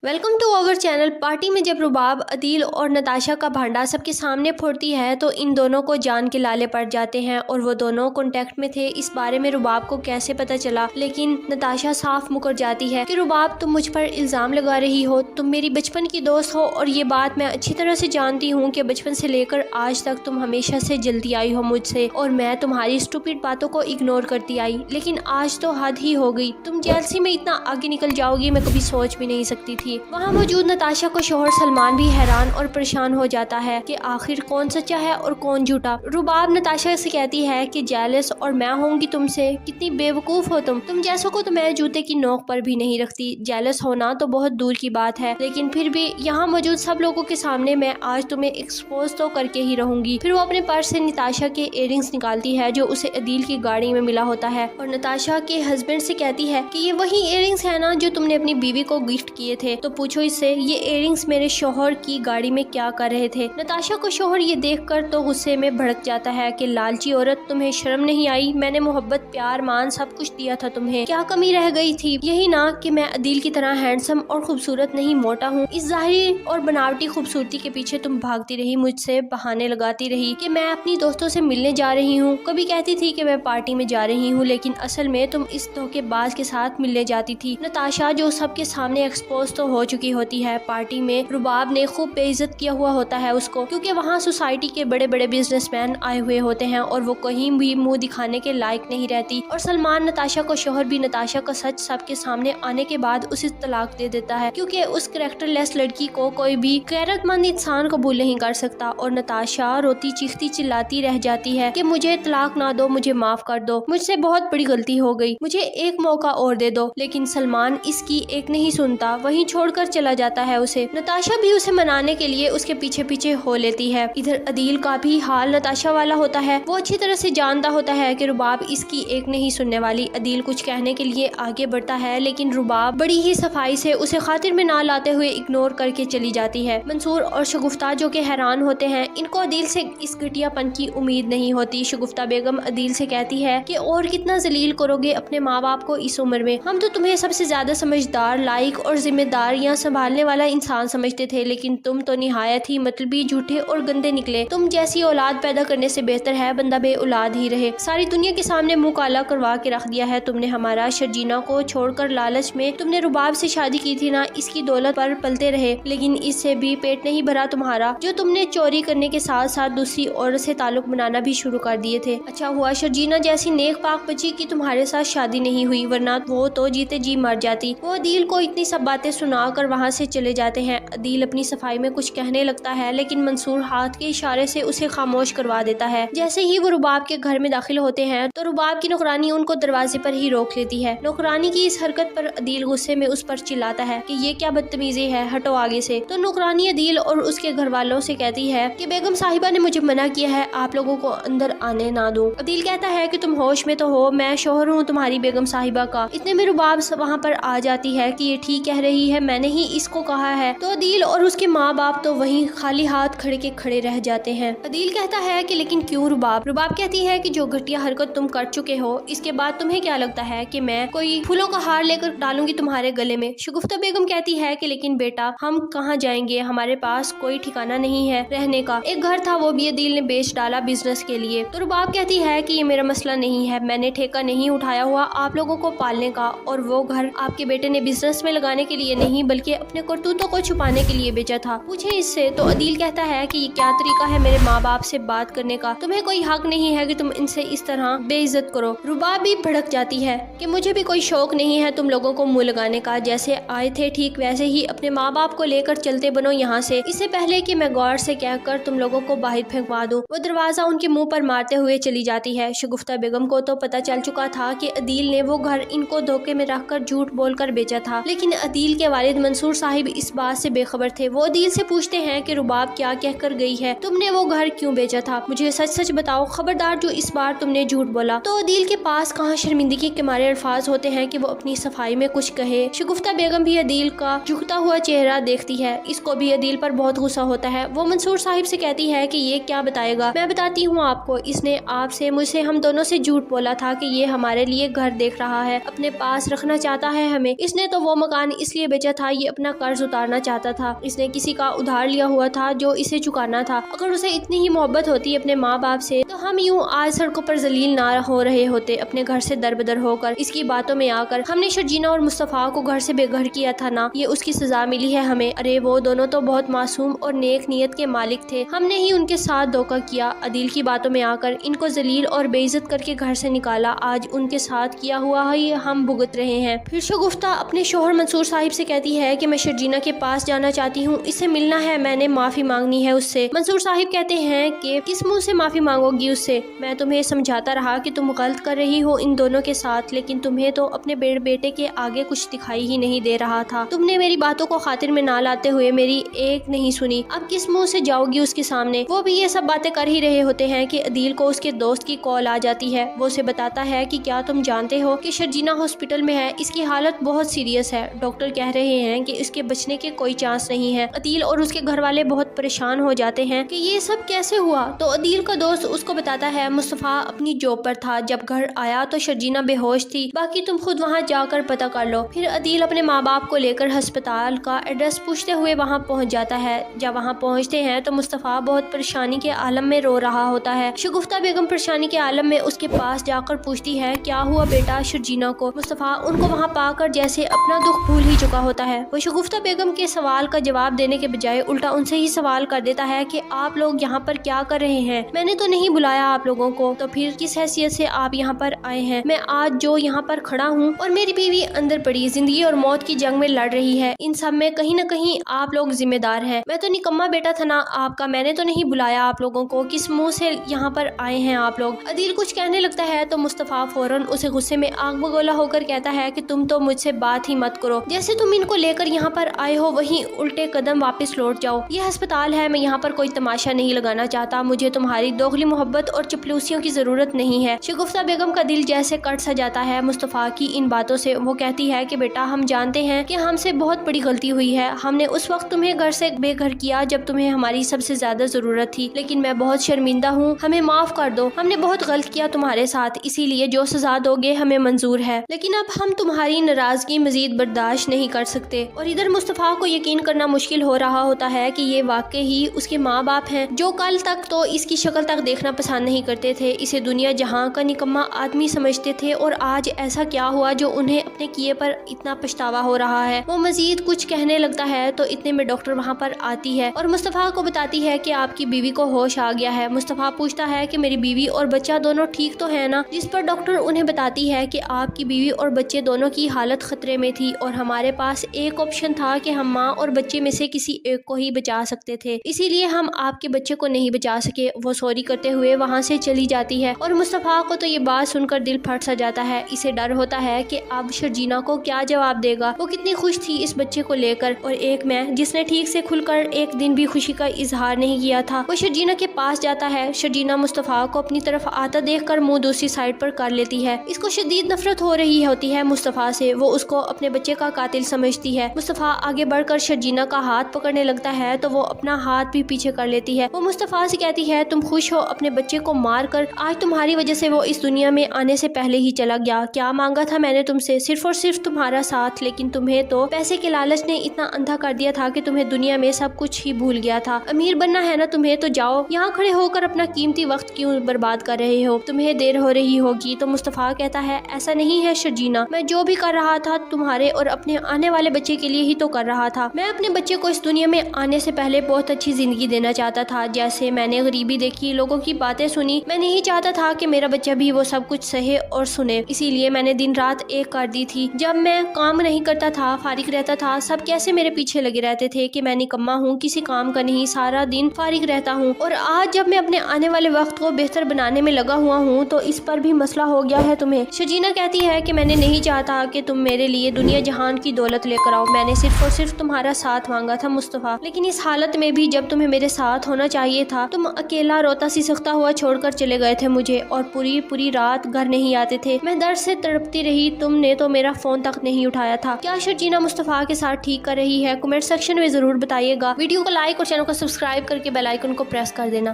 Welcome to our channel. Party में जब रुबाब अदील और नताशा का भांडा सबके सामने फोड़ती है तो इन दोनों को जान के लाले पड़ जाते हैं और वो दोनों कांटेक्ट में थे। इस बारे में रुबाब को कैसे पता चला, लेकिन नताशा साफ मुकर जाती है कि रुबाब तुम मुझ पर इल्ज़ाम लगा रही हो, तुम मेरी बचपन की दोस्त हो और ये बात मैं अच्छी तरह से जानती हूँ कि बचपन से लेकर आज तक तुम हमेशा से जलती आई हो मुझसे और मैं तुम्हारी स्टूपिड बातों को इग्नोर करती आई, लेकिन आज तो हद ही हो गई। तुम जेलसी में इतना आगे निकल जाओगी मैं कभी सोच भी नहीं सकती थी। वहाँ मौजूद नताशा को शोहर सलमान भी हैरान और परेशान हो जाता है कि आखिर कौन सच्चा है और कौन झूठा। रुबाब नताशा से कहती है कि जेलस और मैं होंगी तुमसे, कितनी बेवकूफ हो तुम जैसों को तो मैं जूते की नोक पर भी नहीं रखती। जेलस होना तो बहुत दूर की बात है, लेकिन फिर भी यहाँ मौजूद सब लोगों के सामने मैं आज तुम्हें एक्सपोज तो करके ही रहूंगी। फिर वो अपने पर्स से नताशा के इयररिंग्स निकालती है जो उसे अदील की गाड़ी में मिला होता है और नताशा के हस्बैंड से कहती है कि ये वही इयररिंग्स है ना जो तुमने अपनी बीवी को गिफ्ट किए थे, तो पूछो इससे ये इयररिंग्स मेरे शोहर की गाड़ी में क्या कर रहे थे। नताशा को शोहर ये देखकर तो गुस्से में भड़क जाता है कि लालची औरत, तुम्हें शर्म नहीं आई? मैंने मोहब्बत प्यार मान सब कुछ दिया था तुम्हें, क्या कमी रह गई थी? यही ना कि मैं अदील की तरह हैंडसम और खूबसूरत नहीं, मोटा हूँ। इस ज़ाहिरी और बनावटी खूबसूरती के पीछे तुम भागती रही, मुझसे बहाने लगाती रही कि मैं अपनी दोस्तों से मिलने जा रही हूँ, कभी कहती थी कि मैं पार्टी में जा रही हूँ, लेकिन असल में तुम इस धोखेबाज के साथ मिलने जाती थी। नताशा जो सबके सामने एक्सपोज तो हो चुकी होती है। पार्टी में रुबाब ने खूब बेइज्जत किया हुआ होता है उसको, क्योंकि वहाँ सोसाइटी के बड़े बड़े बिजनेसमैन आए हुए होते हैं और वो कहीं भी मुंह दिखाने के लायक नहीं रहती। और सलमान नताशा को शोहर भी नताशा का सच सबके सामने आने के बाद उसे तलाक दे देता है, क्योंकि उस कैरेक्टरलेस लड़की को कोई भी गैरतमंद इंसान कबूल नहीं कर सकता। और नताशा रोती चीखती चिल्लाती रह जाती है कि मुझे तलाक ना दो, मुझे माफ कर दो, मुझसे बहुत बड़ी गलती हो गई, मुझे एक मौका और दे दो। लेकिन सलमान इसकी एक नहीं सुनता, वहीं छोड़कर चला जाता है उसे। नताशा भी उसे मनाने के लिए उसके पीछे पीछे हो लेती है। इधर अदील का भी हाल नताशा वाला होता है। वो अच्छी तरह से जानता होता है कि रुबाब इसकी एक नहीं सुनने वाली। अदील कुछ कहने के लिए आगे बढ़ता है, लेकिन रुबाब बड़ी ही सफाई से उसे खातिर में ना लाते हुए इग्नोर करके चली जाती है। मंसूर और शगुफ्ता जो कि हैरान होते हैं, इनको अदील से इस घटियापन की उम्मीद नहीं होती। शगुफ्ता बेगम अदील से कहती है कि और कितना जलील करोगे अपने माँ बाप को इस उम्र में? हम तो तुम्हें सबसे ज्यादा समझदार, लायक और जिम्मेदार या संभालने वाला इंसान समझते थे, लेकिन तुम तो निहायत ही मतलबी, झूठे और गंदे निकले। तुम जैसी औलाद पैदा करने से बेहतर है बंदा बे औलाद ही रहे। सारी दुनिया के सामने मुंह काला करवा के रख दिया है तुमने हमारा। शर्जीना को छोड़कर लालच में तुमने रुबाब से शादी की थी ना, इसकी दौलत पर पलते रहे, लेकिन इससे भी पेट नहीं भरा तुम्हारा, जो तुमने चोरी करने के साथ साथ दूसरी औरत से ताल्लुक बनाना भी शुरू कर दिए थे। अच्छा हुआ शर्जीना जैसी नेक पाक बच्ची की तुम्हारे साथ शादी नहीं हुई, वरना वो तो जीते जी मर जाती। वो अदील को इतनी सब बातें सुनाकर वहाँ से चले जाते हैं। अदील अपनी सफाई में कुछ कहने लगता है, लेकिन मंसूर हाथ के इशारे से उसे खामोश करवा देता है। जैसे ही वो रुबाब के घर में दाखिल होते हैं तो रुबाब की नौकरानी उनको दरवाजे पर ही रोक लेती है। नौकरानी की इस हरकत पर अदील गुस्से में उस पर चिल्लाता है कि ये क्या बदतमीजी है, हटो आगे से। तो नौकरानी अदील और उसके घर वालों से कहती है कि बेगम साहिबा ने मुझे मना किया है आप लोगों को अंदर आने ना दो। अदील कहता है कि तुम होश में तो हो, मैं शोहर हूँ तुम्हारी बेगम साहिबा का। इतने में रुबाब वहाँ पर आ जाती है कि ये ठीक कह रही है, मैंने ही इसको कहा है। तो अदील और उसके माँ बाप तो वहीं खाली हाथ खड़े रह जाते हैं। अदील कहता है कि लेकिन क्यों रुबाब? रुबाब कहती है कि जो घटिया हरकत तुम कर चुके हो, इसके बाद तुम्हें क्या लगता है कि मैं कोई फूलों का हार लेकर डालूंगी तुम्हारे गले में? शगुफ्ता बेगम कहती है कि लेकिन बेटा हम कहाँ जाएंगे, हमारे पास कोई ठिकाना नहीं है रहने का। एक घर था वो भी अदील ने बेच डाला बिजनेस के लिए। तो रुबाब कहती है कि ये मेरा मसला नहीं है, मैंने ठेका नहीं उठाया हुआ आप लोगों को पालने का, और वो घर आपके बेटे ने बिजनेस में लगाने के लिए नहीं बल्कि अपने करतूतों को छुपाने के लिए बेचा था। पूछे इससे तो अदील कहता है कि ये क्या तरीका है मेरे माँ बाप से बात करने का? तुम्हें कोई हक नहीं है कि तुम इनसे इस तरह बेइज्जत करो। रुबाब भी भड़क जाती है कि मुझे भी कोई शौक नहीं है तुम लोगों को मुंह लगाने का, जैसे आए थे ठीक वैसे ही अपने माँ बाप को लेकर चलते बनो यहाँ से, इससे पहले कि मैं गौर से कहकर तुम लोगों को बाहर फेंकवा दूं। वो दरवाजा उनके मुंह पर मारते हुए चली जाती है। शगुफ्ता बेगम को तो पता चल चुका था कि अदील ने वो घर इनको धोखे में रखकर झूठ बोलकर बेचा था, लेकिन अदील के वालिद मंसूर साहिब इस बात से बेखबर थे। वो अदील से पूछते हैं कि रुबाब क्या कहकर गई है, तुमने वो घर क्यों बेचा था? मुझे सच सच बताओ, खबरदार जो इस बार तुमने झूठ बोला। तो अदील के पास कहाँ शर्मिंदगी के मारे अल्फाज होते हैं कि वो अपनी सफाई में कुछ कहे। शगुफ्ता बेगम भी अदील का झुकता हुआ चेहरा देखती है, इसको भी अदील पर बहुत गुस्सा होता है। वो मंसूर साहिब से कहती है कि ये क्या बताएगा, मैं बताती हूँ आपको, इसने आपसे मुझसे हम दोनों से झूठ बोला था कि ये हमारे लिए घर देख रहा है, अपने पास रखना चाहता है हमें। इसने तो वो मकान इसलिए बेचा تھا یہ اپنا قرض اتارنا چاہتا تھا، اس نے کسی کا ادھار لیا ہوا تھا جو اسے چکانا تھا۔ اگر اسے اتنی ہی محبت ہوتی اپنے ماں باپ سے تو ہم یوں آج سڑکوں پر ذلیل نہ ہو رہے ہوتے، اپنے گھر سے دربدر ہو کر، اس کی باتوں میں آ کر۔ ہم نے شرجینا اور مصطفیٰ کو گھر سے بے گھر کیا تھا نا، یہ اس کی سزا ملی ہے ہمیں۔ ارے وہ دونوں تو بہت معصوم اور نیک نیت کے مالک تھے، ہم نے ہی ان کے ساتھ دھوکہ کیا، عدیل کی باتوں میں آ کر ان کو ذلیل اور بے عزت کر کے گھر سے نکالا۔ آج ان کے ساتھ کیا ہوا ہی ہم بھگت رہے ہیں۔ پھر شگفتہ اپنے شوہر منصور صاحب سے کہتی ہے کہ میں شرجینا کے پاس جانا چاہتی ہوں، اس سے ملنا ہے، میں نے معافی مانگنی ہے اس سے۔ منصور صاحب کہتے ہیں کہ کس منہ سے معافی مانگو گی اس سے؟ میں تمہیں سمجھاتا رہا کہ تم غلط کر رہی ہو ان دونوں کے ساتھ، لیکن تمہیں تو اپنے بیٹے کے آگے کچھ دکھائی ہی نہیں دے رہا تھا، تم نے میری باتوں کو خاطر میں نہ لاتے ہوئے میری ایک نہیں سنی، اب کس منہ سے جاؤ گی اس کے سامنے؟ وہ بھی یہ سب باتیں کر ہی رہے ہوتے ہیں کہ عدیل کو اس کے دوست کی کال آ جاتی ہے، وہ اسے بتاتا ہے کہ کیا تم جانتے ہو کہ شرجینا ہاسپٹل میں ہے، اس کی حالت بہت سیریس ہے، ڈاکٹر کہہ رہے ہیں کہ اس کے بچنے کے کوئی چانس نہیں ہے۔ عدیل اور اس کے گھر والے بہت پریشان ہو جاتے ہیں کہ یہ سب کیسے ہوا، تو عدیل کا دوست اس کو بتاتا ہے مصطفیٰ اپنی جاب پر تھا، جب گھر آیا تو شرجینا بے ہوش تھی، باقی تم خود وہاں جا کر پتہ کر لو۔ پھر عدیل اپنے ماں باپ کو لے کر ہسپتال کا ایڈریس پوچھتے ہوئے وہاں پہنچ جاتا ہے۔ جب وہاں پہنچتے ہیں تو مصطفیٰ بہت پریشانی کے عالم میں رو رہا ہوتا ہے۔ شگفتہ بیگم پریشانی کے عالم میں اس کے پاس جا کر پوچھتی ہے کیا ہوا بیٹا شرجینا کو؟ مصطفیٰ ان کو وہاں پا کر جیسے اپنا دکھ بھول ہی چکا ہوتا ہے، وہ شگفتہ بیگم کے سوال کا جواب دینے کے بجائے الٹا ان سے ہی سوال کر دیتا ہے کہ آپ لوگ یہاں پر کیا کر رہے ہیں؟ میں نے تو نہیں بلایا آپ لوگوں کو، تو پھر کس حیثیت سے آپ یہاں پر آئے ہیں؟ میں آج جو یہاں پر کھڑا ہوں اور میری بیوی اندر پڑی زندگی اور موت کی جنگ میں لڑ رہی ہے، ان سب میں کہیں نہ کہیں آپ لوگ ذمہ دار ہیں۔ میں تو نکما بیٹا تھا نا آپ کا، میں نے تو نہیں بلایا آپ لوگوں کو، کس منہ سے یہاں پر آئے ہیں آپ لوگ؟ عدیل کچھ کہنے لگتا ہے تو مصطفیٰ فوراً اسے غصے میں آگ بگولا ہو کر کہتا ہے کہ تم تو مجھ سے بات ہی مت کرو، جیسے تم ان کو لے کر یہاں پر آئے ہو وہیں الٹے قدم واپس لوٹ جاؤ، یہ ہسپتال ہے، میں یہاں پر کوئی تماشا نہیں لگانا چاہتا، مجھے تمہاری دوغلی محبت اور چپلوسیوں کی ضرورت نہیں ہے۔ شگفتہ بیگم کا دل جیسے کٹ سا جاتا ہے مصطفیٰ کی ان باتوں سے، وہ کہتی ہے کہ بیٹا ہم جانتے ہیں کہ ہم سے بہت بڑی غلطی ہوئی ہے، ہم نے اس وقت تمہیں گھر سے بے گھر کیا جب تمہیں ہماری سب سے زیادہ ضرورت تھی، لیکن میں بہت شرمندہ ہوں، ہمیں معاف کر دو، ہم نے بہت غلط کیا تمہارے ساتھ، اسی لیے جو سزا دو گے ہمیں منظور ہے، لیکن اب ہم تمہاری ناراضگی مزید برداشت نہیں کر سکتے۔ اور ادھر مصطفیٰ کو یقین کرنا مشکل ہو رہا ہوتا ہے کہ یہ واقعی ہی اس کے ماں باپ ہیں، جو کل تک تو اس کی شکل تک دیکھنا پسند نہیں کرتے تھے، اسے دنیا جہاں کا نکما آدمی سمجھتے تھے، اور آج ایسا کیا ہوا جو انہیں اپنے کیے پر اتنا پچھتاوا ہو رہا ہے۔ وہ مزید کچھ کہنے لگتا ہے تو اتنے میں ڈاکٹر وہاں پر آتی ہے اور مصطفیٰ کو بتاتی ہے کہ آپ کی بیوی کو ہوش آ گیا ہے۔ مصطفیٰ پوچھتا ہے کہ میری بیوی اور بچہ دونوں ٹھیک تو ہے نا؟ جس پر ڈاکٹر انہیں بتاتی ہے کہ آپ کی بیوی اور بچے دونوں کی حالت خطرے میں تھی اور ہمارے پاس ایک آپشن تھا کہ ہم ماں اور بچے میں سے کسی ایک کو ہی بچا سکتے تھے، اسی لیے ہم آپ کے بچے کو نہیں بچا سکے۔ وہ سوری کرتے ہوئے وہاں سے چلی جاتی ہے اور مصطفیٰ کو تو یہ بات سن کر دل پھٹ سا جاتا ہے، اسے ڈر ہوتا ہے کہ اب شرجینا کو کیا جواب دے گا، وہ کتنی خوش تھی اس بچے کو لے کر، اور ایک میں جس نے ٹھیک سے کھل کر ایک دن بھی خوشی کا اظہار نہیں کیا تھا۔ وہ شرجینا کے پاس جاتا ہے، شرجینا مصطفیٰ کو اپنی طرف آتا دیکھ کر منہ دوسری سائڈ پر کر لیتی ہے، اس کو شدید نفرت ہو رہی ہوتی ہے مصطفیٰ سے، وہ اس کو اپنے بچے کا قاتل سمجھتی ہے۔ مصطفیٰ آگے بڑھ کر شرجینا کا ہاتھ پکڑنے لگتا ہے تو وہ اپنا ہاتھ بھی پیچھے کر لیتی ہے۔ وہ مصطفیٰ سے کہتی ہے تم خوش ہو اپنے بچے کو مار کر، آج تمہاری وجہ سے وہ اس دنیا میں آنے سے پہلے ہی چلا گیا، کیا مانگا تھا میں نے تم سے؟ صرف اور صرف تمہارا ساتھ، لیکن تمہیں تو پیسے کے لالچ نے اتنا اندھا کر دیا تھا کہ تمہیں دنیا میں سب کچھ ہی بھول گیا تھا۔ امیر بننا ہے نا تمہیں تو جاؤ، یہاں کھڑے ہو کر اپنا قیمتی وقت کیوں برباد کر رہے ہو؟ تمہیں دیر ہو رہی ہوگی۔ تو مصطفیٰ کہتا ہے ایسا نہیں ہے شرجینا، میں جو بھی کر رہا تھا تمہارے اور اپنے آنے والے بچے کے لیے ہی تو کر رہا تھا، میں اپنے بچے کو اس دنیا میں آنے سے پہلے بہت اچھی زندگی دینا چاہتا تھا، جیسے میں نے غریبی دیکھی، لوگوں کی باتیں سنی، میں نہیں چاہتا تھا کہ میرا بچہ بھی وہ سب کچھ سہے اور سنے، اسی لیے میں نے دن رات ایک کر دی تھی، جب میں کام نہیں کرتا تھا، فارغ رہتا تھا، سب کیسے میرے پیچھے لگے رہتے تھے کہ میں نکما ہوں، کسی کام کا نہیں، سارا دن فارغ رہتا ہوں، اور آج جب میں اپنے آنے والے وقت کو بہتر بنانے میں لگا ہوا ہوں تو اس پر بھی مسئلہ ہو گیا ہے تمہیں۔ شرجینا کہتی ہے کہ میں نے نہیں چاہتا کہ تم میرے لیے دنیا جہان کی دولت لے کر آؤ، میں نے صرف اور صرف تمہارا ساتھ مانگا تھا مصطفیٰ، لیکن اس حالت میں بھی جب تمہیں میرے ساتھ ہونا چاہیے تھا تم اکیلا روتا سسکتا ہوا چھوڑ کر چلے گئے تھے مجھے، اور پوری رات گھر نہیں آتے تھے، میں درد سے تڑپتی رہی، تم نے تو میرا فون تک نہیں اٹھایا تھا۔ کیا شرجینا مصطفیٰ کے ساتھ ٹھیک کر رہی ہے؟ کمنٹ سیکشن میں ضرور بتائیے گا، ویڈیو کو لائک اور چینل کو سبسکرائب کر کے بیل آئیکن کو پریس کر دینا۔